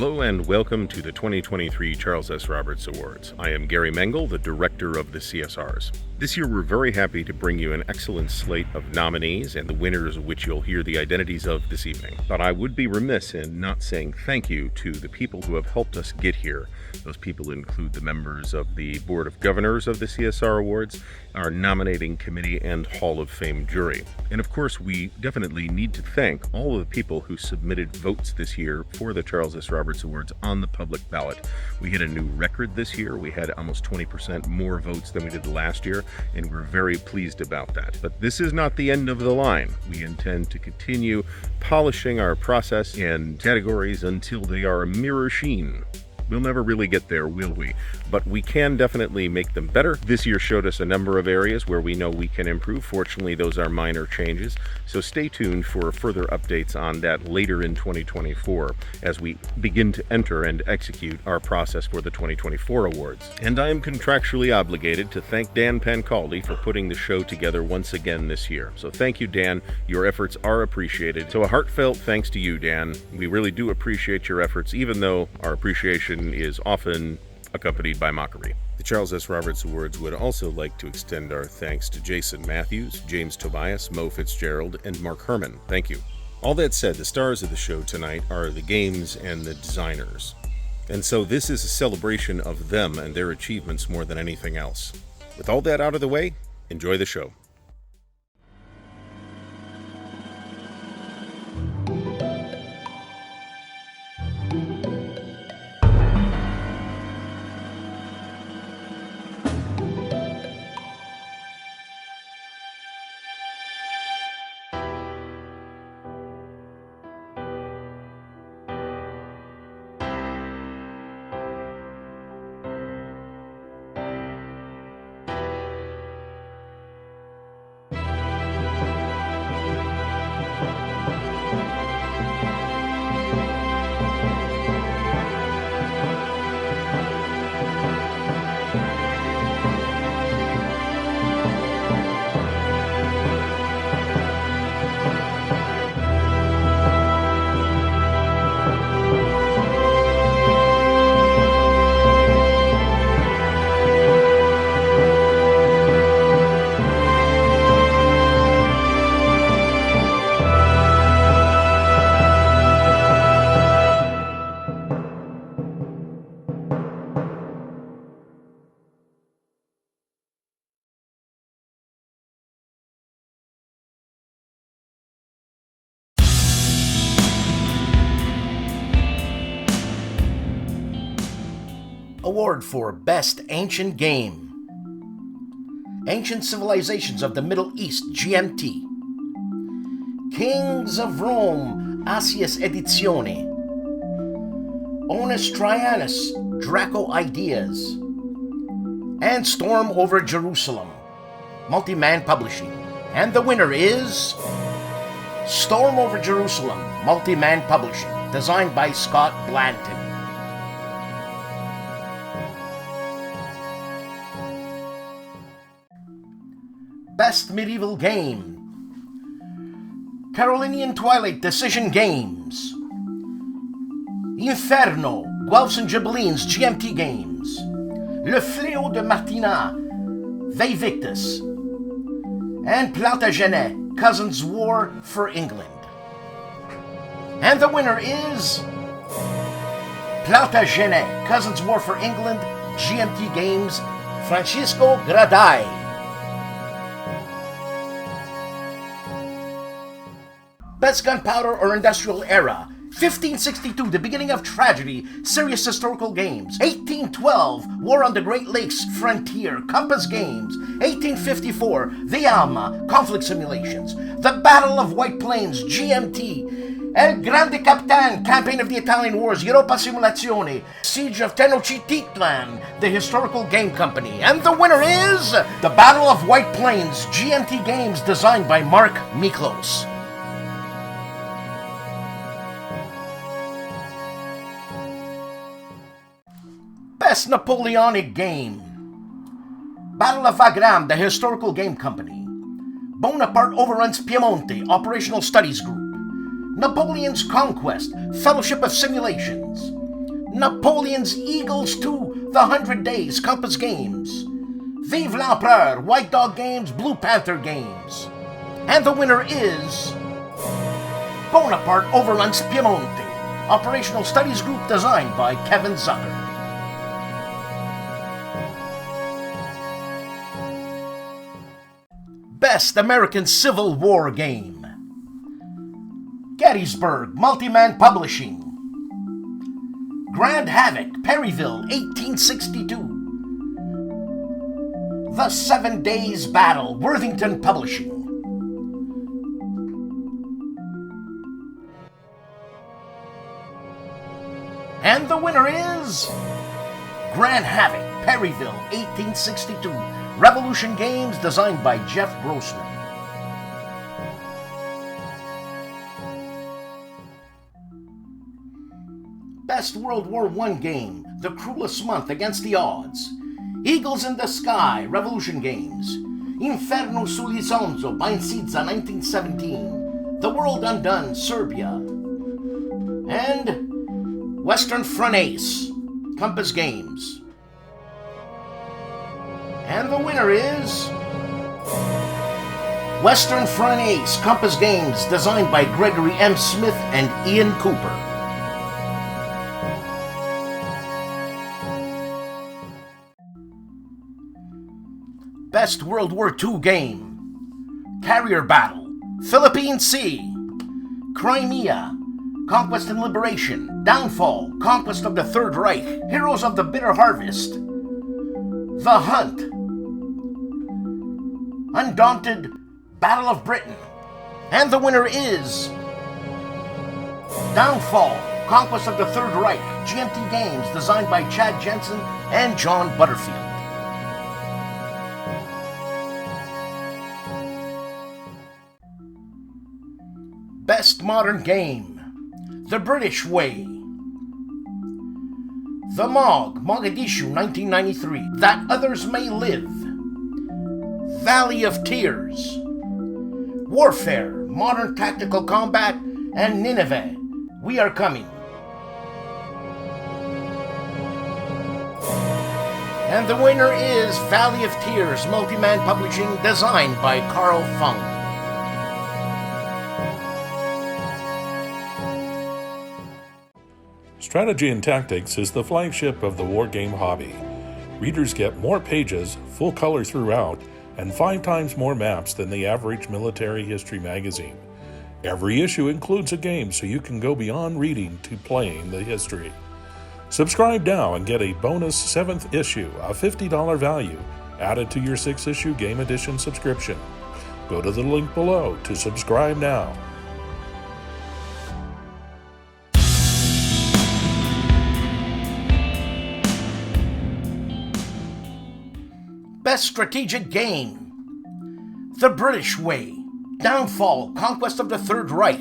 Hello and welcome to the 2023 Charles S. Roberts Awards. I am Gary Mengel, the director of the CSRs. This year we're very happy to bring you an excellent slate of nominees and the winners of which you'll hear the identities of this evening. But I would be remiss in not saying thank you to the people who have helped us get here. Those people include the members of the Board of Governors of the CSR Awards, our nominating committee, and Hall of Fame jury. And of course, we definitely need to thank all of the people who submitted votes this year for the Charles S. Roberts Awards on the public ballot. We hit a new record this year. We had almost 20% more votes than we did last year, and we're very pleased about that. But this is not the end of the line. We intend to continue polishing our process and categories until they are a mirror sheen. We'll never really get there, will we? But we can definitely make them better. This year showed us a number of areas where we know we can improve. Fortunately, those are minor changes. So stay tuned for further updates on that later in 2024 as we begin to enter and execute our process for the 2024 awards. And I am contractually obligated to thank Dan Pancaldi for putting the show together once again this year. So thank you, Dan. Your efforts are appreciated. So a heartfelt thanks to you, Dan. We really do appreciate your efforts, even though our appreciation is often accompanied by mockery. The Charles S. Roberts Awards would also like to extend our thanks to Jason Matthews, James Tobias, Mo Fitzgerald, and Mark Herman. Thank you. All that said, the stars of the show tonight are the games and the designers. And so this is a celebration of them and their achievements more than anything else. With all that out of the way, enjoy the show. Award for Best Ancient Game. Ancient Civilizations of the Middle East, GMT. Kings of Rome, Asius Edizione. Onus Trianus, Draco Ideas. And Storm Over Jerusalem, Multi-Man Publishing. And the winner is Storm Over Jerusalem, Multi-Man Publishing, designed by Scott Blanton. Best Medieval Game. Carolinian Twilight Decision Games. Inferno, Guelphs and Ghibellines GMT Games. Le Fléau de Martina, Vevictus. And Plantagenet, Cousins War for England. And the winner is Plantagenet, Cousins War for England, GMT Games, Francisco Gradai. Best Gunpowder or Industrial Era. 1562, The Beginning of Tragedy, Serious Historical Games. 1812, War on the Great Lakes Frontier, Compass Games. 1854, The Alma, Conflict Simulations. The Battle of White Plains, GMT. El Grande Capitan, Campaign of the Italian Wars, Europa Simulazione. Siege of Tenochtitlan, The Historical Game Company. And the winner is The Battle of White Plains, GMT Games, designed by Mark Miklos. Best Napoleonic Game. Battle of Wagram, the Historical Game Company. Bonaparte Overruns Piemonte, Operational Studies Group. Napoleon's Conquest, Fellowship of Simulations. Napoleon's Eagles 2, The 100 Days, Compass Games. Vive l'Empereur, White Dog Games, Blue Panther Games. And the winner is Bonaparte Overruns Piemonte, Operational Studies Group designed by Kevin Zucker. Best American Civil War Game. Gettysburg, Multiman Publishing. Grand Havoc, Perryville, 1862. The 7 Days Battle, Worthington Publishing. And the winner is Grand Havoc, Perryville, 1862. Revolution Games, designed by Jeff Grossman. Best World War I game, The Cruelest Month Against the Odds. Eagles in the Sky, Revolution Games. Inferno sull'Isonzo, Bainsizza, 1917. The World Undone, Serbia. And Western Front Ace, Compass Games. And the winner is Western Front Ace, Compass Games, designed by Gregory M. Smith and Ian Cooper. Best World War II game. Carrier Battle, Philippine Sea, Crimea, Conquest and Liberation, Downfall, Conquest of the Third Reich, Heroes of the Bitter Harvest, The Hunt, Undaunted, Battle of Britain. And the winner is Downfall, Conquest of the Third Reich, GMT Games, designed by Chad Jensen and John Butterfield. Best Modern Game. The British Way. The Mog, Mogadishu, 1993. That Others May Live. Valley of Tears. Warfare, Modern Tactical Combat, and Nineveh, We Are Coming. And the winner is Valley of Tears, Multiman Publishing, designed by Carl Fung. Strategy and Tactics is the flagship of the wargame hobby. Readers get more pages, full color throughout, and 5 times more maps than the average military history magazine. Every issue includes a game, so you can go beyond reading to playing the history. Subscribe now and get a bonus 7th issue, a $50 value, added to your 6-issue Game Edition subscription. Go to the link below to subscribe now. Best Strategic Game. The British Way. Downfall, Conquest of the Third Reich.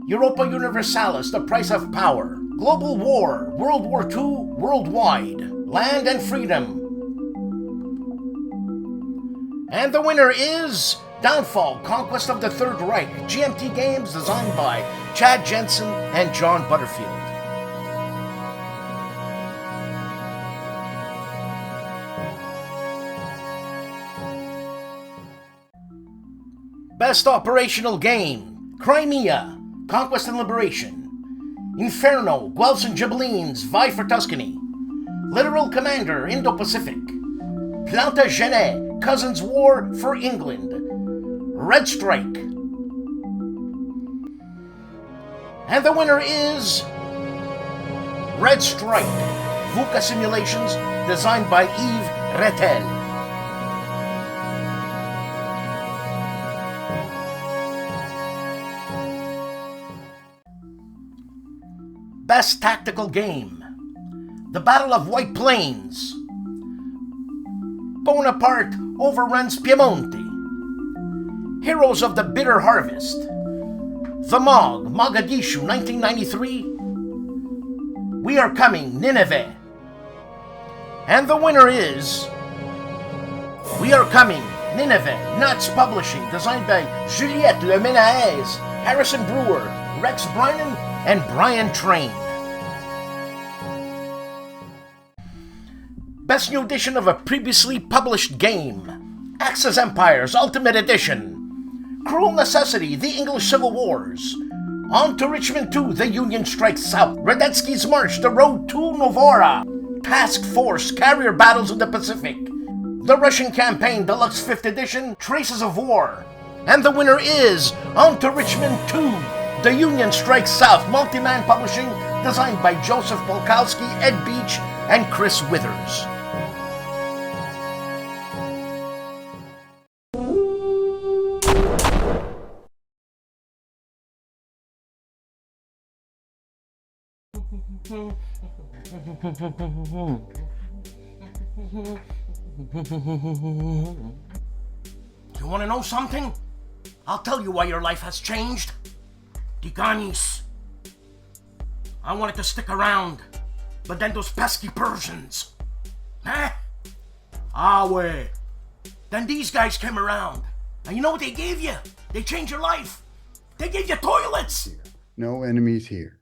Europa Universalis, The Price of Power. Global War, World War II, Worldwide. Land and Freedom. And the winner is Downfall, Conquest of the Third Reich. GMT Games, designed by Chad Jensen and John Butterfield. Best Operational Game. Crimea, Conquest and Liberation. Inferno, Guelphs and Ghibellines, Vie for Tuscany. Literal Commander, Indo-Pacific. Plantagenet, Cousins' War for England. Red Strike. And the winner is Red Strike, VUCA Simulations, designed by Yves Rettel. Best Tactical Game. The Battle of White Plains. Bonaparte Overruns Piemonte. Heroes of the Bitter Harvest. The Mog, Mogadishu, 1993. We Are Coming, Nineveh. And the winner is We Are Coming, Nineveh, Nuts Publishing, designed by Juliette Lemenaez, Harrison Brewer, Rex Brynan, and Brian Train. Best New Edition of a previously published game. Axis Empires Ultimate Edition. Cruel Necessity, The English Civil Wars. On to Richmond 2, The Union Strikes South. Radetzky's March, The Road to Novara. Task Force, Carrier Battles of the Pacific. The Russian Campaign Deluxe 5th Edition, Traces of War. And the winner is On to Richmond 2, The Union Strikes South, Multiman Publishing, designed by Joseph Polkowski, Ed Beach, and Chris Withers. You want to know something? I'll tell you why your life has changed. Tiganis. I wanted to stick around, but then those pesky Persians. Well. Then these guys came around. And you know what they gave you? They changed your life. They gave you toilets. No enemies here.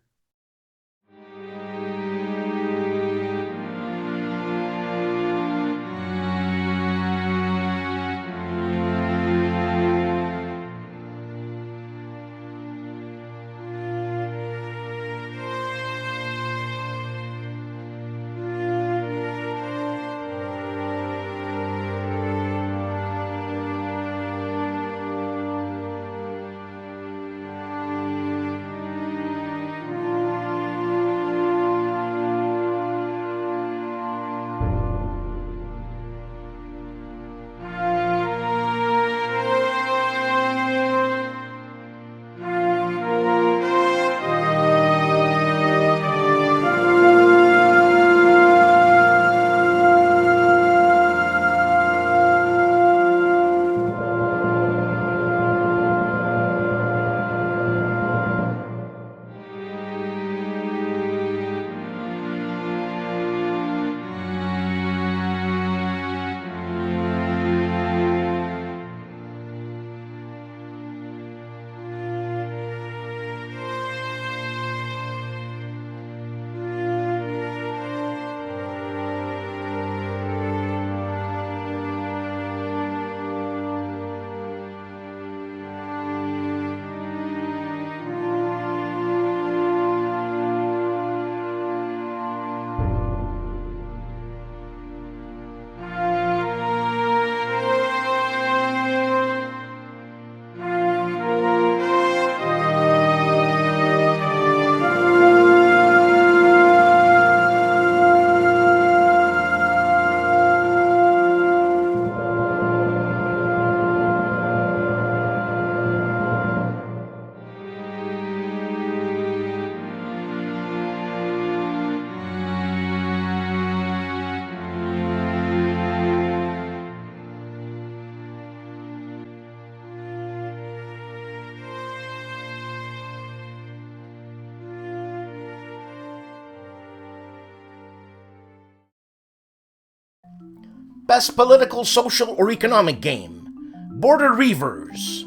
Best Political, Social, or Economic Game. Border Reavers.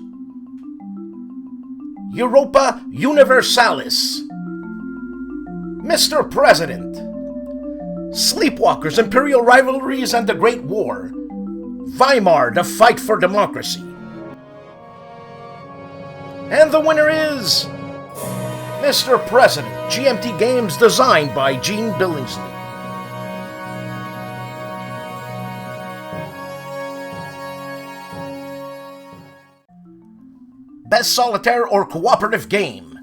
Europa Universalis. Mr. President. Sleepwalkers, Imperial Rivalries, and the Great War. Weimar, The Fight for Democracy. And the winner is Mr. President, GMT Games, designed by Gene Billingsley. Best Solitaire or Cooperative Game.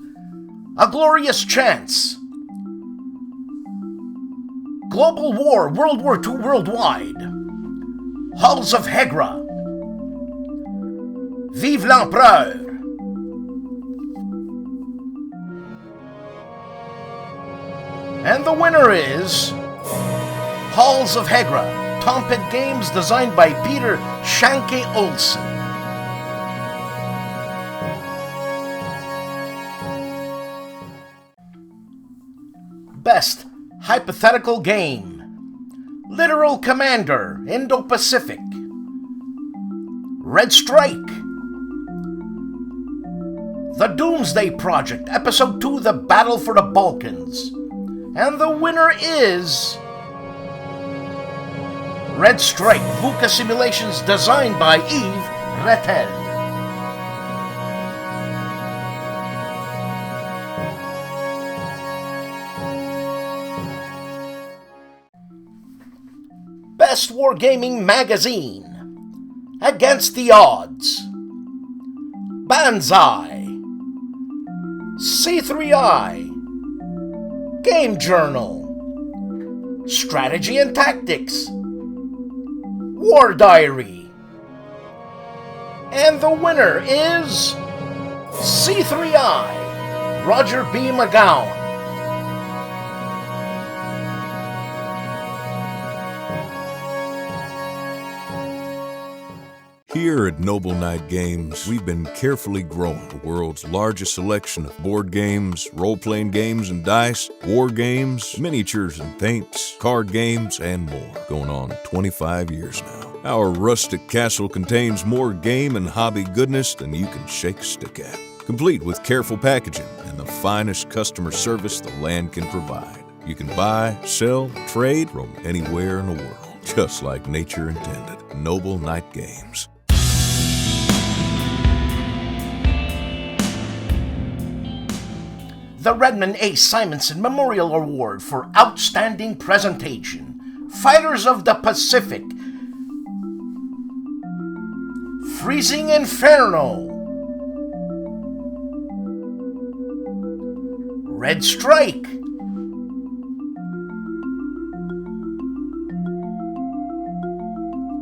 A Glorious Chance. Global War, World War II Worldwide. Halls of Hegra. Vive l'Empereur. And the winner is Halls of Hegra, Tompet Games, designed by Peter Shanke Olsen. Best Hypothetical Game. Literal Commander, Indo-Pacific. Red Strike. The Doomsday Project, Episode 2, The Battle for the Balkans. And the winner is Red Strike VUCA Simulations designed by Yves Rettel. Best Wargaming Magazine. Against the Odds. Banzai. C3I. Game Journal. Strategy and Tactics. War Diary. And the winner is C3I, Roger B. McGowan. Here at Noble Knight Games, we've been carefully growing the world's largest selection of board games, role-playing games and dice, war games, miniatures and paints, card games, and more, going on 25 years now. Our rustic castle contains more game and hobby goodness than you can shake a stick at, complete with careful packaging and the finest customer service the land can provide. You can buy, sell, trade from anywhere in the world, just like nature intended. Noble Knight Games. The Redmond A. Simonson Memorial Award for Outstanding Presentation. Fighters of the Pacific. Freezing Inferno. Red Strike.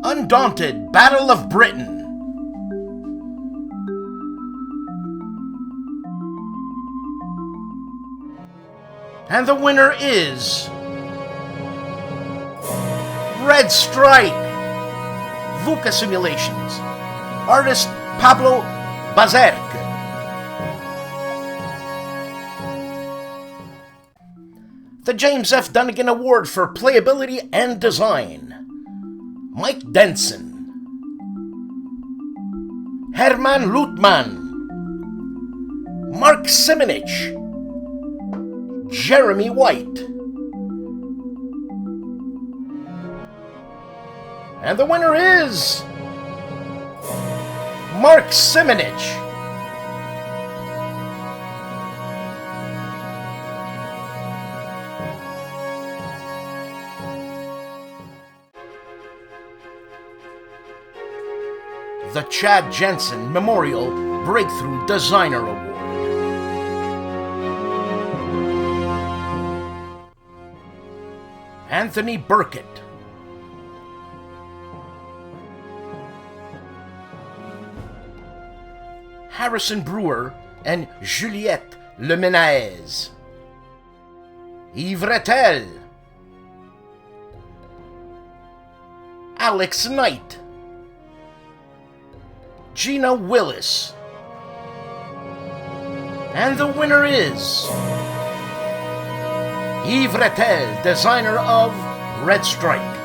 Undaunted Battle of Britain. And the winner is Red Strike, VUCA Simulations, artist Pablo Bazerque. The James F. Dunnigan Award for Playability and Design, Mike Denson, Herman Lutman, Mark Simonich, Jeremy White. And the winner is Mark Simonich. The Chad Jensen Memorial Breakthrough Designer Award. Anthony Burkett. Harrison Brewer and Juliette Lemenaez. Yves Rettel. Alex Knight. Gina Willis. And the winner is Yves Rettel, designer of Red Strike.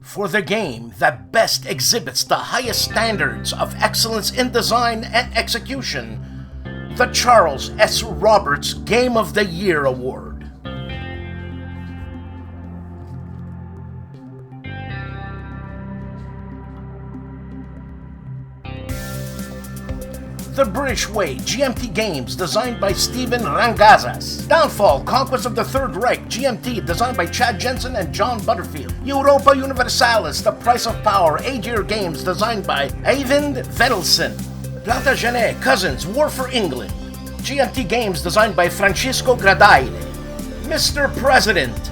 For the game that best exhibits the highest standards of excellence in design and execution, the Charles S. Roberts Game of the Year Award. The British Way, GMT Games, designed by Steven Rangazas. Downfall, Conquest of the Third Reich, GMT, designed by Chad Jensen and John Butterfield. Europa Universalis, The Price of Power, Aegir Games, designed by Eivind Vendelsen. Plantagenet, Cousins, War for England. GMT Games, designed by Francisco Gradaile. Mr. President,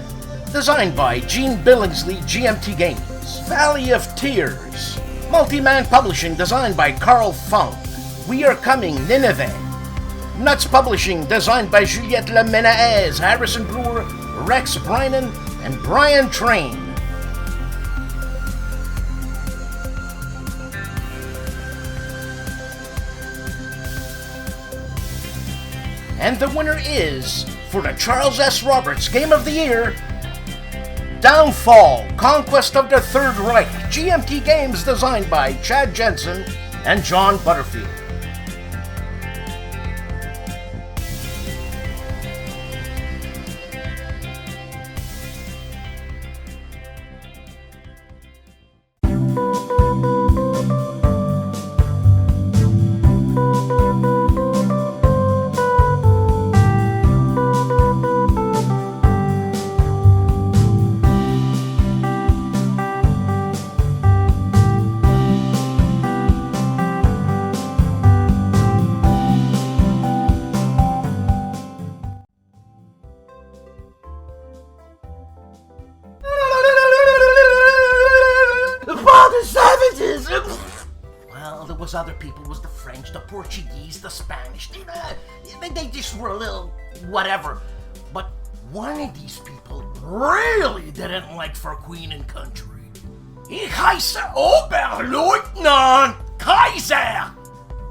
designed by Gene Billingsley, GMT Games. Valley of Tears, Multi-Man Publishing, designed by Carl Funk. We Are Coming, Nineveh. Nuts Publishing, designed by Juliette Lemenaez, Harrison Brewer, Rex Brynan, and Brian Train. And the winner is, for the Charles S. Roberts Game of the Year, Downfall, Conquest of the Third Reich, GMT Games, designed by Chad Jensen and John Butterfield. Well, there was other people. It was the French, the Portuguese, the Spanish. They just were a little whatever. But one of these people really didn't like for Queen and Country. Ich heiße Oberleutnant Kaiser!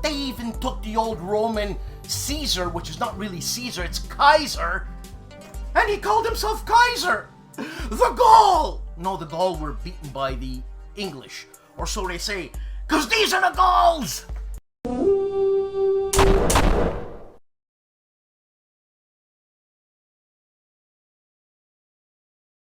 They even took the old Roman Caesar, which is not really Caesar, it's Kaiser, and he called himself Kaiser! The Gaul! No, the Gaul were beaten by the English, or so they say, 'cause these are the Gauls!